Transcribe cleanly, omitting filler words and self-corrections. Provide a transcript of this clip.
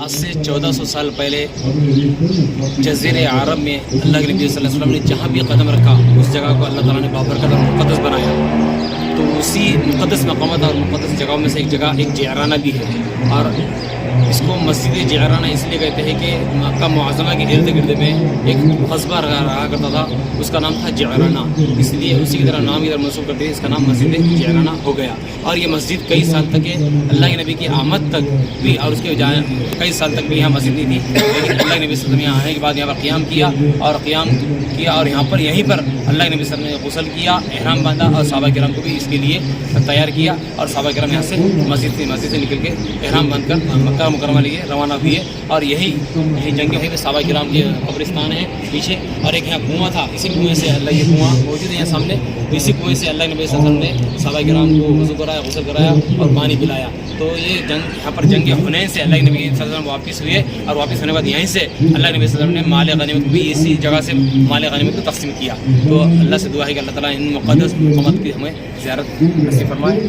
آج سے 1400 سال پہلے جزیرے عرب میں اللہ کے نبی صلی اللہ علیہ وسلم نے جہاں بھی قدم رکھا اس جگہ کو اللہ تعالیٰ نے بابرکت اور مقدس بنایا. تو اسی مقدس مقامات اور مقدس جگہوں میں سے ایک جگہ ایک جعرانہ بھی ہے، اور اس کو مسجد جعرانہ اس لیے کہتے ہیں کہ مکہ معظمہ کے ارد گرد میں ایک قصبہ رہا کرتا تھا، اس کا نام تھا جعرانہ، اس لیے اسی کی طرح نام ادھر منسوب کرتے ہیں، اس کا نام مسجد جعرانہ ہو گیا. اور یہ مسجد کئی سال تک اللہ کے نبی کی آمد تک بھی اور اس کے کئی سال تک بھی یہاں مسجد نہیں تھی، لیکن اللہ کے نبی صلی اللہ علیہ وسلم یہاں آنے کے بعد یہاں پر قیام کیا اور یہاں پر یہیں پر اللہ کے نبی صلی اللہ علیہ وسلم نے غسل کیا، احرام باندھا، اور صحابہ کرام کو بھی اس کے لیے تیار کیا، اور صحابہ کرام یہاں سے مسجد سے نکل کے احرام باندھ کر مکہ مکرمہ لیے روانہ ہوئے. اور یہی جنگ پہ صحابہ کرام کے قبرستان ہے پیچھے، اور ایک یہاں کنواں تھا، اسی کنویں سے اللہ یہ کنواں موجود ہے یہاں سامنے، اسی کنویں سے اللہ نبی صلی اللہ علیہ وسلم نے صحابہ کرام کو وضو کرایا، غسل کرایا اور پانی پلایا. تو یہ جنگ یہاں پر جنگ حنین سے اللہ کے نبی صلی اللہ علیہ وسلم واپس ہوئے، اور واپس ہونے کے بعد یہیں سے اللہ نبی صلی اللہ علیہ وسلم نے مال غنیمت بھی اسی جگہ سے مال غنیمت کو تقسیم کیا. تو اللہ سے دعا ہے کہ اللہ تعالیٰ ان مقدس مقامات کی ہمیں زیارت نصیب فرمائے.